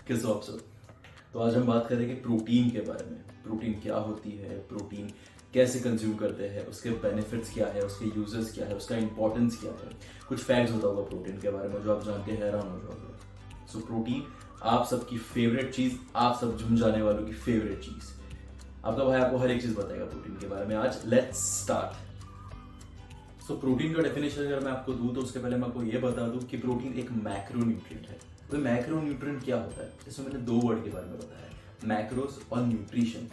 कैसे हो आप सब। तो आज हम बात करेंगे प्रोटीन के बारे में। प्रोटीन क्या होती है, प्रोटीन कैसे कंज्यूम करते हैं, उसके बेनिफिट्स क्या है, उसके यूजेस क्या है, उसका इंपॉर्टेंस क्या है। कुछ फैक्ट्स होता होगा प्रोटीन के बारे में जो आप जान के हैरान हो जाओगे। सो प्रोटीन आप सबकी फेवरेट चीज, आप सब जिम जाने वालों की फेवरेट चीज। आपका भाई आपको हर एक चीज बताएगा प्रोटीन के बारे में। आज लेट्स स्टार्ट। सो प्रोटीन का डेफिनेशन अगर मैं आपको दूं तो उसके पहले मैं आपको ये बता दूं कि प्रोटीन एक मैक्रोन्यूट्रिएंट है। तो मैक्रोन्यूट्रिएंट क्या होता है, इसमें मैंने दो वर्ड के बारे में बताया, मैक्रोस और न्यूट्रिशन।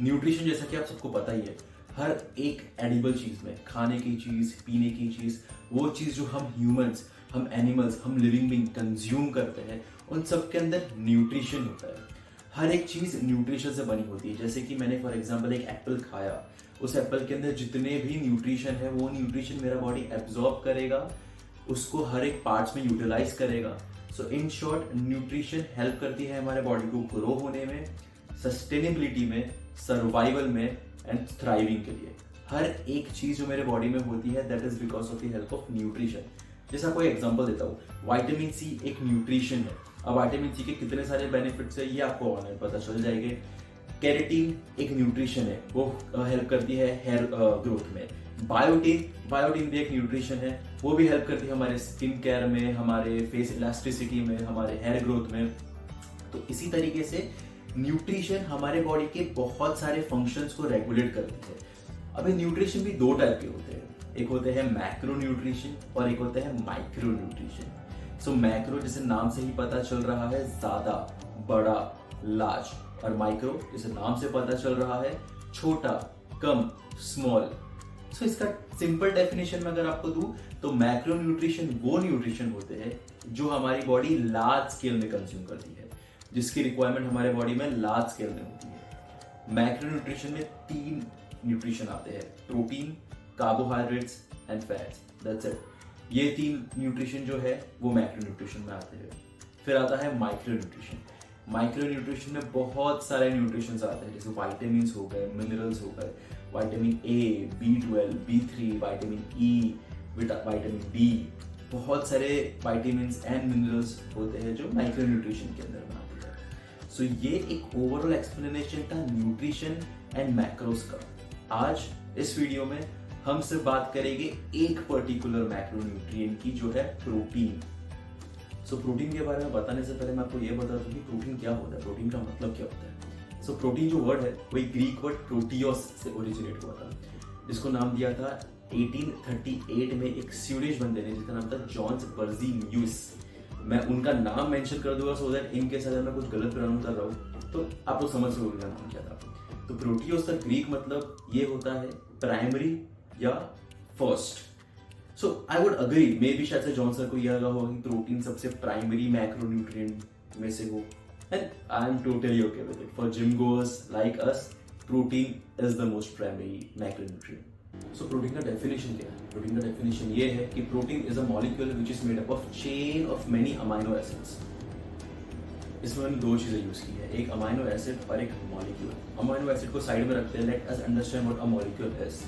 न्यूट्रिशन जैसा कि आप सबको पता ही है, हर एक एडिबल चीज में, खाने की चीज, पीने की चीज, वो चीज जो हम ह्यूमंस, हम एनिमल्स, हम लिविंग बीइंग कंज्यूम करते हैं, उन सब के अंदर न्यूट्रिशन होता है। हर एक चीज न्यूट्रिशन से बनी होती है। जैसे कि मैंने फॉर एग्जांपल एक एप्पल खाया, उस एप्पल के अंदर जितने भी न्यूट्रिशन है वो न्यूट्रिशन मेरा बॉडी एब्जॉर्ब करेगा, उसको हर एक पार्ट्स में यूटिलाइज करेगा। सो इन शॉर्ट न्यूट्रिशन हेल्प करती है हमारे बॉडी को ग्रो होने में, सस्टेनेबिलिटी में, सर्वाइवल में एंड थ्राइविंग के लिए। हर एक चीज जो मेरे बॉडी में होती है that is because of the help of nutrition. जैसे आपको एग्जांपल देता हूँ, विटामिन सी एक न्यूट्रिशन है। अब विटामिन सी के कितने सारे बेनिफिट्स है ये आपको ऑनलाइन पता चल जाएंगे। कैरेटीन एक न्यूट्रिशन है, वो हेल्प करती है हेयर ग्रोथ में। बायोटीन भी एक न्यूट्रिशन है, वो भी हेल्प करती है हमारे स्किन केयर में, हमारे फेस इलास्टिसिटी में, हमारे हेयर ग्रोथ में। तो इसी तरीके से न्यूट्रिशन हमारे बॉडी के बहुत सारे फंक्शंस को रेगुलेट करती है। अब ये न्यूट्रिशन भी दो टाइप के होते हैं, एक होते हैं मैक्रो न्यूट्रिशन और एक होते हैं माइक्रो न्यूट्रिशन। सो मैक्रो जैसे नाम से ही पता चल रहा है, ज्यादा, बड़ा, लार्ज, और माइक्रो जैसे नाम से पता चल रहा है, छोटा, कम, स्मॉल। सो इसका सिंपल डेफिनेशन में अगर आपको दूं तो मैक्रो न्यूट्रिशन वो न्यूट्रिशन होते हैं जो हमारी बॉडी लार्ज स्केल में कंज्यूम करती है, जिसकी रिक्वायरमेंट हमारे बॉडी में लार्ज स्केल में होती है। मैक्रो न्यूट्रिशन में तीन न्यूट्रिशन आते हैं, protein, carbohydrates and fats, that's it. ये तीन न्यूट्रिशन जो है वो मैक्रो न्यूट्रिशन में आते हैं। फिर आता है माइक्रो न्यूट्रिशन। माइक्रो न्यूट्रिशन में बहुत सारे न्यूट्रिशन आते हैं, जैसे वाइटामिन हो गए, मिनरल्स हो गए, vitamin A, B12, B3, vitamin E, vitamin D, बहुत सारे विटामिन एंड मिनरल्स होते हैं जो माइक्रो न्यूट्रिशन के अंदर आते हैं। सो ये एक ओवरऑल एक्सप्लेनेशन था न्यूट्रिशन एंड मैक्रोस का। आज इस वीडियो में हम सिर्फ बात करेंगे एक पर्टिकुलर मैक्रो न्यूट्रिएंट की, जो है प्रोटीन। सो प्रोटीन के बारे में बताने से पहले मैं आपको यह बता दूं कि प्रोटीन क्या होता है, प्रोटीन का मतलब क्या होता है। सो प्रोटीन जो वर्ड है वही ग्रीक वर्ड प्रोटियोस से ओरिजिनेट हुआ था, जिसको नाम दिया था 1838 में एक स्वीडिश बंदे ने, जिसका नाम था जॉन्स बर्जीलियस। मैं उनका नाम मेंशन कर दूंगा सो दैट इन केस अगर मैं कुछ गलत प्रोनाउंस कर रहा हूँ तो आप लोग समझ सकोगे नाम क्या था। तो प्रोटियोस का ग्रीक मतलब ये होता है प्राइमरी या first. So I would agree, may be शायद से जॉनसन को यह लगा होगा कि प्रोटीन सबसे प्राइमरी मैक्रोन्यूट्रिएंट में से हो, and I am totally okay with it. For gym goers like us, protein is the most primary macronutrient. So protein का डेफिनेशन क्या है? प्रोटीन का डेफिनेशन ये है कि protein is a molecule which is made up of chain of many amino acids. इसमें मैंने दो चीजें यूज की है, एक अमाइनो एसिड और एक मॉलिक्यूल। अमाइनो एसिड को साइड में रखते हैं, let us understand what a molecule is.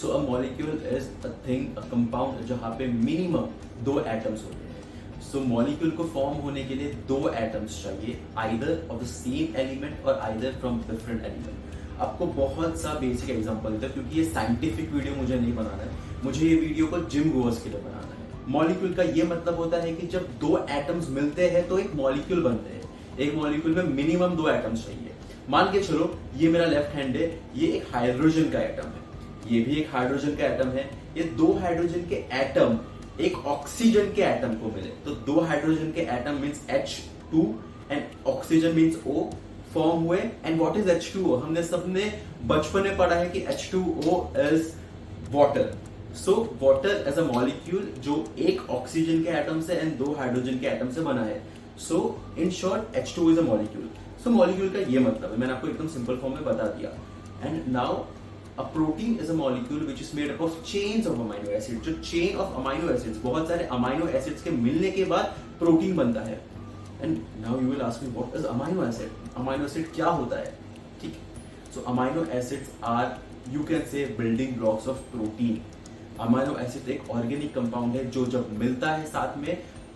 So a molecule is a thing, a compound जहां पे मिनिमम दो एटम्स होते हैं। सो मॉलिक्यूल को फॉर्म होने के लिए दो एटम्स चाहिए, either of the same element और आइदर फ्रॉम डिफरेंट एलिमेंट। आपको बहुत सा बेसिक एग्जांपल देता हूं, क्योंकि ये साइंटिफिक वीडियो मुझे नहीं बनाना है, मुझे ये वीडियो को जिम गोअर्स के लिए बनाना है। मॉलिक्यूल का ये मतलब होता है कि जब दो एटम्स मिलते हैं तो एक मॉलिक्यूल बनते हैं। एक मॉलिक्यूल में मिनिमम दो एटम्स चाहिए। मान के चलो ये मेरा लेफ्ट हैंड है, ये एक हाइड्रोजन का एटम है, ये भी एक हाइड्रोजन का एटम है। ये दो हाइड्रोजन के एटम एक ऑक्सीजन के एटम को मिले तो दो हाइड्रोजन के atom means H2 and oxygen means O form हुए। And what is H2O? हमने सबने बचपन में पढ़ा है कि H2O is water. So water as a molecule जो एक ऑक्सीजन के एटम से एंड दो हाइड्रोजन के एटम से बना है। So in short H2O is a molecule. So molecule का ये मतलब है, मैंने आपको एकदम सिंपल फॉर्म में बता दिया। And now A protein is a molecule which is made up of chains of amino acids। जो chain of amino acids, बहुत सारे amino acids के मिलने के बाद प्रोटीन बनता है। And now you will ask me what is amino acid? Amino acid क्या होता है? ठीक है। So amino acids are, you can say, building blocks of protein। amino acid एक organic compound है जो जब मिलता है साथ में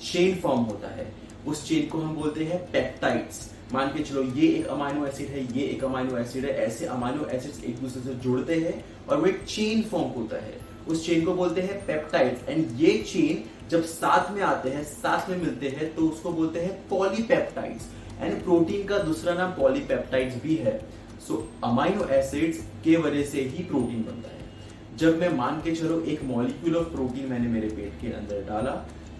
chain form होता है। उस चेन को हम बोलते हैं पेप्टाइड्स। मान के चलो ये एक अमाइनो एसिड है, ये एक अमाइनो एसिड है, ऐसे अमाइनो एसिड्स एक दूसरे से जुड़ते हैं और वो एक चेन फॉर्म होता है, उस चेन को बोलते हैं पेप्टाइड्स। एंड ये चेन जब साथ में आते हैं, साथ में मिलते हैं, तो उसको बोलते हैं पॉलीपेप्टाइड्स। एंड प्रोटीन का दूसरा नाम पॉलीपेप्टाइड्स भी है। सो अमाइनो एसिड्स के वजह से ही प्रोटीन बनता है। जब मैं मान के चलो एक मॉलिक्यूल ऑफ प्रोटीन मैंने मेरे पेट के अंदर डाला,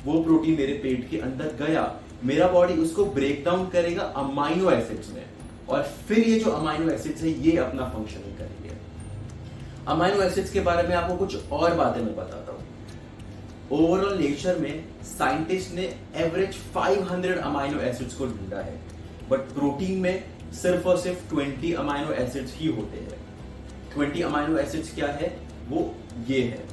वो प्रोटीन मेरे पेट के अंदर गया, मेरा बॉडी उसको ब्रेक डाउन करेगा अमाइनो एसिड्स में, और फिर ये जो अमाइनो एसिड्स है ये अपना फंक्शनिंग करेंगे। अमाइनो एसिड्स के बारे में आपको कुछ और बातें मैं बताता हूं। ओवरऑल नेचर में साइंटिस्ट ने एवरेज 500 अमाइनो एसिड्स को ढूंढा है, बट प्रोटीन में सिर्फ और सिर्फ 20 अमाइनो एसिड्स ही होते हैं। 20 अमाइनो एसिड्स क्या है, वो ये है।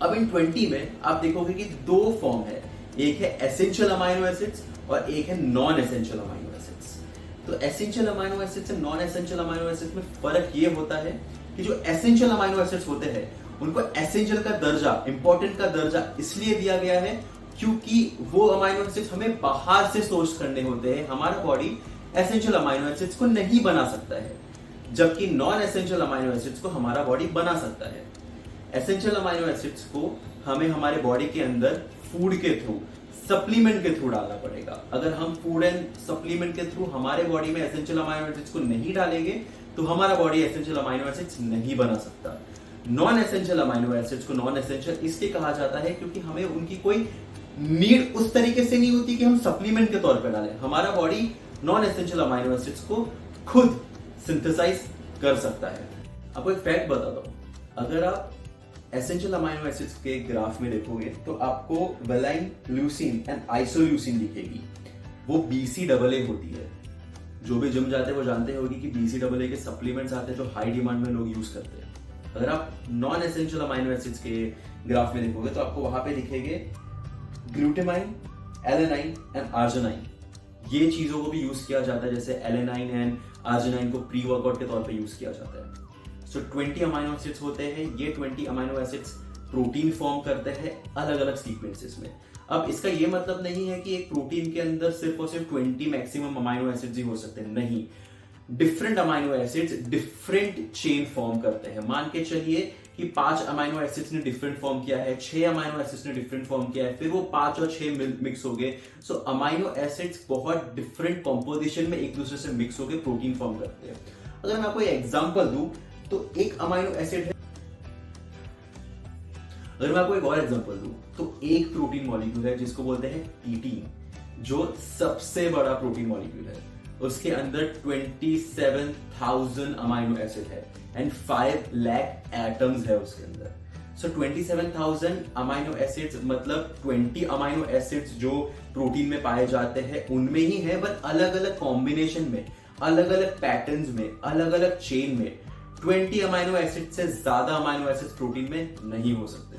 अब इन 20 में आप देखोगे कि दो फॉर्म है, एक है एसेंशियल अमाइनो एसिड्स और एक है नॉन एसेंशियल अमाइनो एसिड्स। तो एसेंशियल अमाइनो एसिड्स से नॉन एसेंशियल अमाइनो एसिड्स में फर्क ये होता है कि जो एसेंशियल अमाइनो एसिड्स होते हैं उनको एसेंशियल का दर्जा, इंपॉर्टेंट का दर्जा इसलिए दिया गया है क्योंकि वो अमाइनो एसिड्स हमें बाहर से सोर्स करने होते हैं। हमारा बॉडी एसेंशियल अमाइनो एसिड्स को नहीं बना सकता है, जबकि नॉन एसेंशियल अमाइनो एसिड्स को हमारा बॉडी बना सकता है। एसेंशियल अमाइनो एसिड्स को हमें हमारे बॉडी के अंदर फूड के थ्रू, सप्लीमेंट के थ्रू डालना पड़ेगा। अगर हम फूड एंड सप्लीमेंट के थ्रू हमारे बॉडी में एसेंशियल अमाइनो एसिड्स को नहीं डालेंगे तो हमारा बॉडी एसेंशियल अमाइनो एसिड्स नहीं बना सकता। नॉन एसेंशियल अमाइनो एसिड्स को नॉन एसेंशियल इसलिए कहा जाता है क्योंकि हमें उनकी कोई नीड उस तरीके से नहीं होती कि हम सप्लीमेंट के तौर पर डालें। हमारा body non essential amino acids को खुद सिंथेसाइज कर सकता है। आपको एक फैक्ट बताता हूं, अगर आप एसेंशियल अमाइनो एसिड्स के ग्राफ में देखोगे तो आपको वेलाइन, ल्यूसीन एंड आइसोल्यूसीन दिखेगी, वो BCAA होती है। जो भी जिम जाते हैं वो जानते होंगे कि BCAA के सप्लीमेंट्स आते हैं जो हाई डिमांड में लोग यूज करते हैं। अगर आप नॉन एसेंशियल अमाइनो एसिड्स के ग्राफ में देखोगे तो आपको वहां पे दिखेंगे ग्लूटामाइन, एलेनाइन एंड आर्जिनाइन। ये चीजों को भी यूज किया जाता है, जैसे एलेनाइन एंड आर्जिनाइन को प्री वर्कआउट के तौर पे यूज किया जाता है। सो 20 अमाइनो एसिड्स होते हैं, ये 20 अमाइनो एसिड्स प्रोटीन फॉर्म करते हैं अलग अलग सीक्वेंसेस में। अब इसका ये मतलब नहीं है कि एक प्रोटीन के अंदर सिर्फ और सिर्फ 20 मैक्सिमम अमाइनो एसिड्स ही हो सकते हैं, नहीं। Different amino acids different chain form करते हैं। मान के चलिए कि 5 अमाइनो एसिड्स ने डिफरेंट फॉर्म किया है, 6 अमाइनो एसिड्स ने डिफरेंट फॉर्म किया है, फिर वो 5 और 6 मिक्स हो गए। सो अमाइनो एसिड्स बहुत डिफरेंट कॉम्पोजिशन में एक दूसरे से मिक्स होकर प्रोटीन फॉर्म करते हैं। अगर मैं आपको एग्जांपल दूं तो एक अमाइनो एसिड है, अगर मैं आपको एक और एग्जांपल दूं तो एक प्रोटीन मॉलिक्यूल है जिसको बोलते हैं टीटीन, जो सबसे बड़ा प्रोटीन मॉलिक्यूल है। उसके अंदर 27,000 अमाइनो एसिड है एंड 5 लाख एटम्स है उसके अंदर। सो 27,000 अमाइनो एसिड्स मतलब 20 अमाइनो एसिड्स जो प्रोटीन में पाए जाते हैं उनमें ही है, बट अलग अलग कॉम्बिनेशन में, अलग अलग पैटर्न्स में, अलग अलग चेन में। 20 अमाइनो एसिड से ज्यादा अमाइनो एसिड्स प्रोटीन में नहीं हो सकते।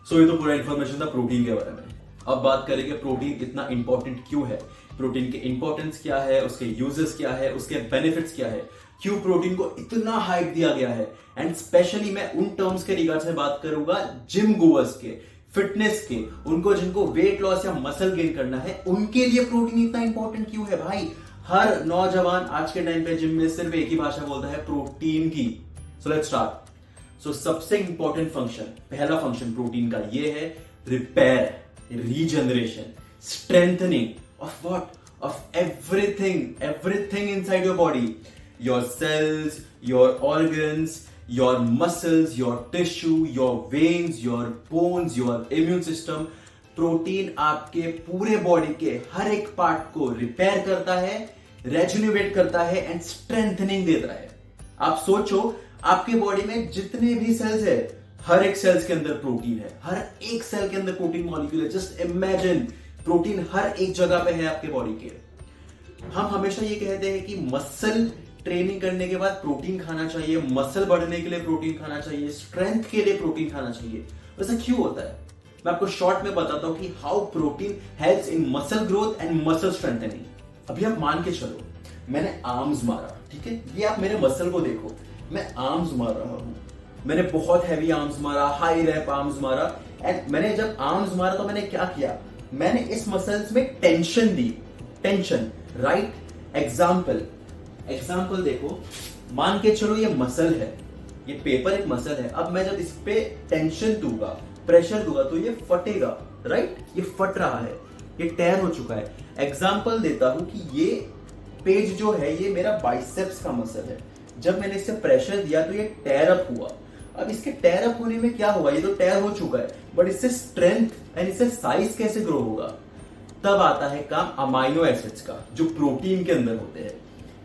सो ये तो पूरा इंफॉर्मेशन था प्रोटीन के बारे में। अब बात करेंगे प्रोटीन इतना इंपॉर्टेंट क्यों है, प्रोटीन के इंपॉर्टेंस क्या है, उसके यूजेस क्या है, उसके बेनिफिट्स क्या है, क्यों प्रोटीन को इतना हाइप दिया गया है। एंड स्पेशली मैं उन टर्म्स के रिगार्ड से बात करूंगा जिम गोअर्स के, फिटनेस के, उनको जिनको वेट लॉस या मसल गेन करना है, उनके लिए प्रोटीन इतना इंपॉर्टेंट क्यों है। भाई हर नौजवान आज के टाइम पे जिम में सिर्फ एक ही भाषा बोलता है, प्रोटीन की। So let's start. सो सबसे इंपॉर्टेंट फंक्शन, पहला फंक्शन प्रोटीन का ये है repair, regeneration, strengthening of what, of everything inside your body, your cells, your organs, your muscles, your tissue, your veins, your bones, your immune system. Protein आपके पूरे body के हर एक part को repair करता है, रेजुनेट करता है एंड स्ट्रेंथनिंग देता है। आप सोचो आपके बॉडी में जितने भी सेल्स है, हर एक सेल्स के अंदर प्रोटीन है, हर एक सेल के अंदर प्रोटीन मॉलिक्यूल है। जस्ट इमेजिन, प्रोटीन हर एक जगह पे है आपके बॉडी के। हम हमेशा ये कहते हैं कि मसल ट्रेनिंग करने के बाद प्रोटीन खाना चाहिए, मसल बढ़ने के लिए प्रोटीन खाना चाहिए, स्ट्रेंथ के लिए प्रोटीन खाना चाहिए। वैसा क्यों होता है, मैं आपको शॉर्ट में बताता हूं कि how protein helps in muscle growth and muscle strengthening. अभी आप मान के चलो मैंने आर्म्स मारा, ठीक है, ये आप मेरे मसल को देखो, मैं आर्म्स मार रहा हूं, मैंने बहुत हैवी आर्म्स मारा, हाई रैप आर्म्स मारा। एंड मैंने जब आर्म्स मारा तो मैंने क्या किया, मैंने इस मसल्स में टेंशन दी, टेंशन, राइट। एग्जाम्पल देखो, मान के चलो ये मसल है, ये पेपर एक मसल है। अब मैं जब इस पे टेंशन दूंगा, प्रेशर दूंगा, तो ये फटेगा, राइट। ये फट रहा है, ये टेयर हो चुका है। एग्जाम्पल देता हूं कि ये पेज जो है ये मेरा बाइसेप्स का मसल है। जब मैंने इससे प्रेशर दिया तो ये टेयर अप हुआ। अब इसके टेयर अप होने में क्या हुआ, ये तो टेयर हो चुका है, बट इससे स्ट्रेंथ एंड इससे साइज कैसे ग्रो होगा? तब आता है काम अमाइनो एसिड्स का, जो प्रोटीन के अंदर होते हैं।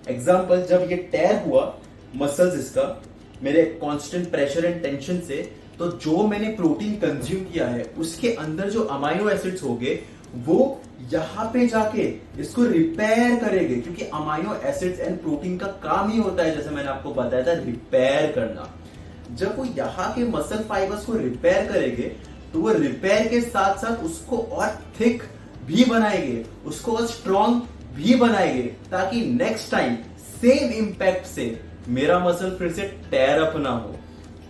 एग्जाम्पल, जब ये टेयर हुआ मसल्स इसका मेरे कांस्टेंट प्रेशर एंड टेंशन से, तो जो मैंने प्रोटीन कंज्यूम किया है उसके अंदर जो अमाइनो एसिड्स होंगे वो यहां पे जाके इसको रिपेयर करेंगे, क्योंकि अमाइनो एसिड्स एंड प्रोटीन का काम ही होता है, जैसे मैंने आपको बताया था, रिपेयर करना। जब वो यहाँ के मसल फाइबर्स को रिपेयर करेंगे तो वो रिपेयर के साथ साथ उसको और थिक भी बनाएंगे, उसको और स्ट्रॉन्ग भी बनाएंगे, ताकि नेक्स्ट टाइम सेम इंपैक्ट से मेरा मसल फिर से टेयर अप ना हो।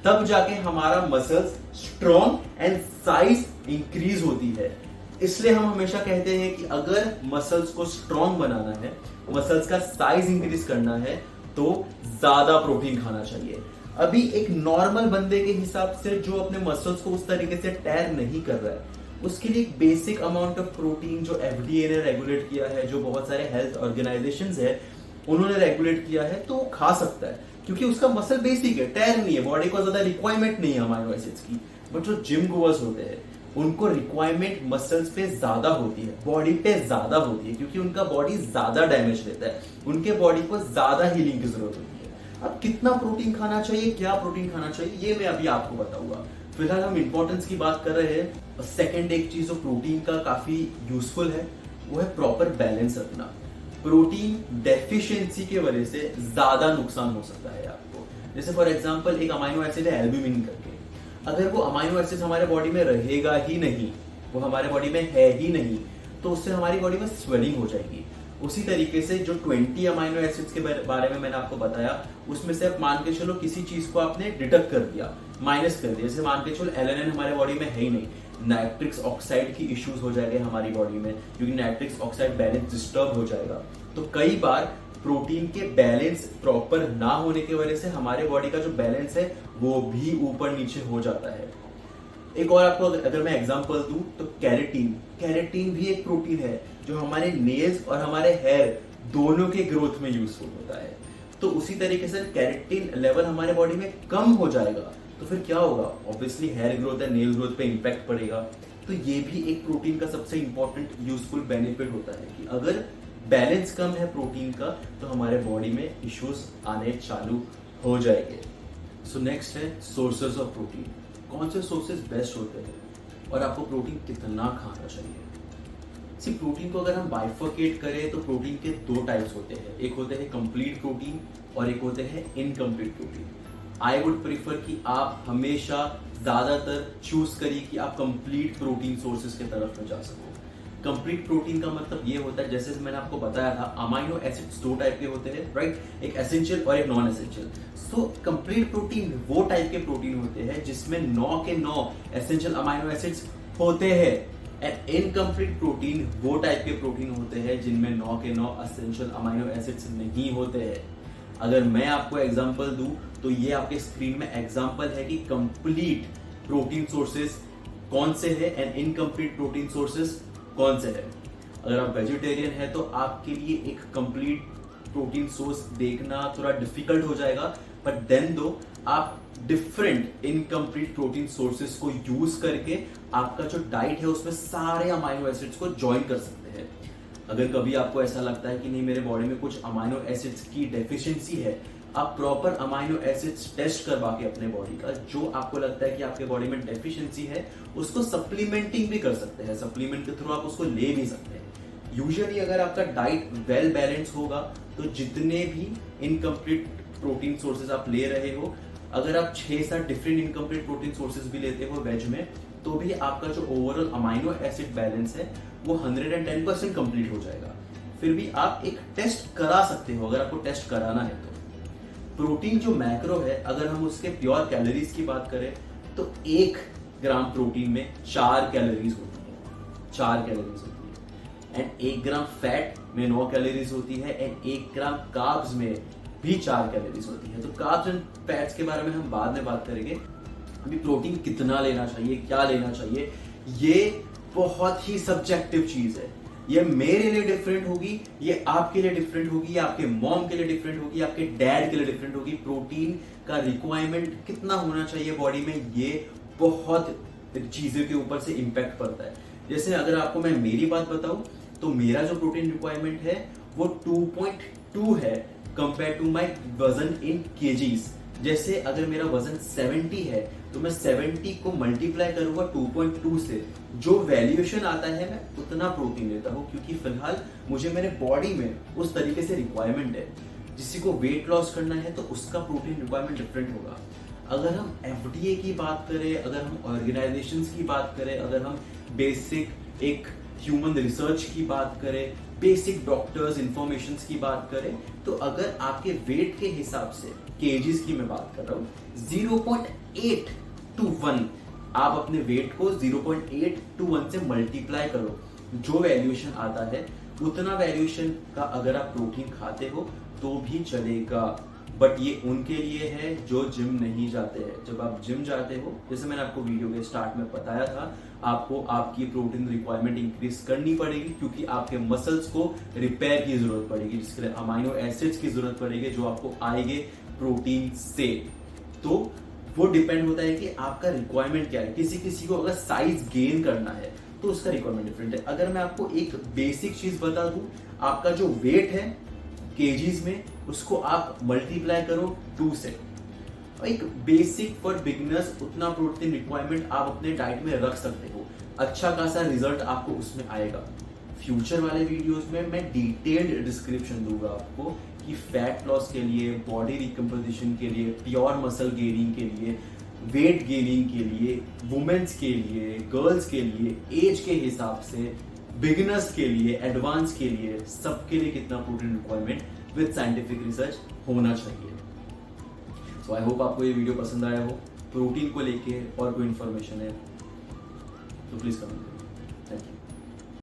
तब जाके हमारा muscles strong and size increase होती है। इसलिए हम हमेशा कहते हैं कि अगर मसल्स को स्ट्रॉन्ग बनाना है, मसल्स का साइज इंक्रीज करना है, तो ज्यादा प्रोटीन खाना चाहिए। अभी एक नॉर्मल बंदे के हिसाब से जो अपने मसल्स को उस तरीके से टेयर नहीं कर रहा है, उसके लिए एक बेसिक अमाउंट ऑफ प्रोटीन जो एफडीए ने रेगुलेट किया है, जो बहुत सारे हेल्थ ऑर्गेनाइजेशंस है उन्होंने रेगुलेट किया है, तो वो खा सकता है, क्योंकि उसका मसल बेसिक है, टेयर नहीं है, बॉडी को ज्यादा रिक्वायरमेंट नहीं है अमाइनो एसिड्स की। बट जो जिम गोअर्स होते हैं उनको रिक्वायरमेंट मसल्स पे ज्यादा होती है, बॉडी पे ज्यादा होती है, क्योंकि उनका बॉडी ज्यादा डैमेज लेता है, उनके बॉडी को ज्यादा हीलिंग की जरूरत होती है। अब कितना प्रोटीन खाना चाहिए, क्या प्रोटीन खाना चाहिए, ये मैं अभी आपको बताऊंगा। फिलहाल हम इंपॉर्टेंस की बात कर रहे हैं। सेकेंड एक चीज जो प्रोटीन का काफी यूजफुल है वो है प्रॉपर बैलेंस रखना। प्रोटीन डेफिशिएंसी की वजह से ज्यादा नुकसान हो सकता है आपको। जैसे फॉर एग्जांपल एक अमाइनो एसिड है एल्ब्यूमिन करके, अगर वो अमाइनो एसिड हमारे बॉडी में रहेगा ही नहीं, वो हमारे बॉडी में है ही नहीं, तो उससे हमारी बॉडी में स्वेलिंग हो जाएगी। उसी तरीके से जो 20 अमाइनो एसिड्स के बारे में मैंने आपको बताया, उसमें से आप मान के चलो किसी चीज को आपने डिडक्ट कर दिया, माइनस कर दिया, जैसे मान के चलो एलएनएन हमारे बॉडी में है ही नहीं, नाइट्रिक्स ऑक्साइड की इश्यूज हो जाएंगे हमारी बॉडी में, क्योंकि नाइट्रिक्स ऑक्साइड बैलेंस डिस्टर्ब हो जाएगा। तो कई बार प्रोटीन के बैलेंस प्रॉपर ना होने की वजह से हमारे बॉडी का जो बैलेंस है वो भी ऊपर नीचे हो जाता है। एक और आपको अगर मैं एग्जांपल दूं तो कैरेटीन भी एक प्रोटीन है जो हमारे नेल्स और हमारे हेयर दोनों के ग्रोथ में यूजफुल होता है। तो उसी तरीके से कैरेटीन लेवल हमारे बॉडी में कम हो जाएगा तो फिर क्या होगा, ऑब्वियसली हेयर ग्रोथ या नेल ग्रोथ पे इंपैक्ट पड़ेगा। तो ये भी एक प्रोटीन का सबसे इंपॉर्टेंट यूजफुल बेनिफिट होता है कि अगर बैलेंस कम है प्रोटीन का तो हमारे बॉडी में इश्यूज आने चालू हो जाएंगे। सो नेक्स्ट है सोर्सेज ऑफ प्रोटीन। कौन से सोर्सेज बेस्ट होते हैं और आपको प्रोटीन कितना खाना चाहिए। सिर्फ प्रोटीन को अगर हम बाइफर्केट करें तो प्रोटीन के दो टाइप्स होते हैं, एक होते हैं कंप्लीट प्रोटीन और एक होते हैं incomplete protein. I would prefer कि आप हमेशा ज्यादातर चूज करिए कि आप कंप्लीट प्रोटीन सोर्सेज की तरफ में जा सको। कंप्लीट प्रोटीन का मतलब ये होता है, जैसे मैंने आपको बताया था, अमाइनो एसिड्स दो टाइप के होते हैं, राइट, एक एसेंशियल और एक non essential. So complete protein वो टाइप के प्रोटीन होते हैं जिसमें 9 के 9 एसेंशियल अमाइनो एसिड्स होते हैं, एंड इनकम्प्लीट प्रोटीन वो टाइप के प्रोटीन होते हैं जिनमें 9 के 9 एसेंशियल अमाइनो एसिड्स नहीं होते हैं। अगर मैं आपको एग्जांपल दूं तो ये आपके स्क्रीन में एग्जांपल है कि कंप्लीट प्रोटीन सोर्सेज कौन से हैं एंड इनकम्प्लीट प्रोटीन सोर्सेज कौन से है। अगर आप वेजिटेरियन है तो आपके लिए एक कंप्लीट प्रोटीन सोर्स देखना थोड़ा डिफिकल्ट हो जाएगा, बट देन दो आप डिफरेंट इनकम्प्लीट प्रोटीन सोर्सेज को यूज करके आपका जो डाइट है उसमें सारे अमाइनो एसिड्स को ज्वाइन कर सकते हैं। अगर कभी आपको ऐसा लगता है कि नहीं मेरे बॉडी में कुछ अमाइनो एसिड्स की डेफिशिएंसी है, आप प्रॉपर अमाइनो एसिड्स टेस्ट करवा के अपने बॉडी का जो आपको लगता है कि आपके बॉडी में डेफिशिएंसी है उसको सप्लीमेंटिंग भी कर सकते हैं, सप्लीमेंट के थ्रू आप उसको ले भी सकते हैं। यूजुअली अगर आपका डाइट वेल बैलेंस होगा तो जितने भी इनकम्प्लीट प्रोटीन सोर्सेज आप ले रहे हो, अगर आप 6-7 डिफरेंट इनकम्प्लीट प्रोटीन सोर्सेज भी लेते हो वेज में, तो भी आपका जो ओवरऑल अमाइनो एसिड बैलेंस है वो 110% कंप्लीट हो जाएगा। फिर भी आप एक टेस्ट करा सकते हो अगर आपको टेस्ट कराना है तो। प्रोटीन जो मैक्रो है, अगर हम उसके प्योर कैलोरीज की बात करें तो 1 ग्राम प्रोटीन में 4 कैलोरीज होती है। 4 कैलोरीज होती है, एंड 1 ग्राम फैट में 9 कैलोरीज होती है, एंड 1 ग्राम कार्ब्स में भी 4 कैलोरीज होती है। तो कार्ब्स एंड फैट्स के बारे में हम बाद में बात करेंगे। अभी प्रोटीन कितना लेना चाहिए, क्या लेना चाहिए, ये बहुत ही सब्जेक्टिव चीज है। ये मेरे लिए डिफरेंट होगी, ये आपके लिए डिफरेंट होगी, ये आपके मॉम के लिए डिफरेंट होगी, आपके डैड के लिए डिफरेंट होगी। प्रोटीन का रिक्वायरमेंट कितना होना चाहिए बॉडी में, ये बहुत चीजों के ऊपर से इंपैक्ट पड़ता है। जैसे अगर आपको मैं मेरी बात बताऊं तो मेरा जो प्रोटीन रिक्वायरमेंट है वो 2.2 है कंपेयर टू माय वजन इन केजीज। जैसे अगर मेरा वजन 70 है तो मैं 70 को मल्टीप्लाई करूंगा 2.2 से, जो वैल्यूएशन आता है मैं उतना प्रोटीन लेता हूं, क्योंकि फिलहाल मुझे मेरे बॉडी में उस तरीके से रिक्वायरमेंट है। किसी को वेट लॉस करना है तो उसका प्रोटीन रिक्वायरमेंट डिफरेंट होगा। अगर हम FDA की बात करें, अगर हम ऑर्गेनाइजेशंस की बात करें, अगर हम बेसिक एक ह्यूमन रिसर्च की बात करें, बेसिक डॉक्टर्स इंफॉर्मेशन की बात करें, तो अगर आपके वेट के हिसाब से, केजीज की मैं बात कर रहा हूं, 0.8 to 1 आप अपने वेट को 0.8 to 1 से मल्टीप्लाई करो, जो वैल्यूएशन आता है उतना वैल्यूएशन का अगर आप प्रोटीन खाते हो तो भी चलेगा। बट ये उनके लिए है जो जिम नहीं जाते हैं। जब आप जिम जाते हो, जैसे मैंने आपको वीडियो के स्टार्ट में बताया था, आपको आपकी प्रोटीन रिक्वायरमेंट इंक्रीज करनी पड़ेगी, क्योंकि आपके मसल्स को रिपेयर की जरूरत पड़ेगी, जिसके लिए अमाइनो एसिड्स की जरूरत पड़ेगी, जो आपको आएंगे प्रोटीन से। तो वो डिपेंड होता है कि आपका रिक्वायरमेंट क्या है। किसी किसी को अगर साइज गेन करना है तो उसका रिक्वायरमेंट डिफरेंट है। अगर मैं आपको एक बेसिक चीज बता दूं, आपका जो वेट है केजीज में, उसको आप मल्टीप्लाई करो 2 से। एक बेसिक फॉर बिगिनर्स उतना प्रोटीन रिक्वायरमेंट आप अपने डाइट में रख सकते हो, अच्छा खासा रिजल्ट आपको उसमें आएगा। फ्यूचर वाले वीडियोस में मैं डिटेल्ड डिस्क्रिप्शन दूंगा आपको कि फैट लॉस के लिए, बॉडी रिकम्पोजिशन के लिए, प्योर मसल गेनिंग के लिए, वेट गेनिंग के लिए, वुमेन्स के लिए, गर्ल्स के लिए, एज के हिसाब से, बिगिनर्स के लिए, एडवांस के लिए, सबके लिए कितना protein requirement with scientific research होना चाहिए। सो आई होप आपको ये वीडियो पसंद आया हो। प्रोटीन को लेके और कोई इन्फॉर्मेशन है तो प्लीज कमेंट करें।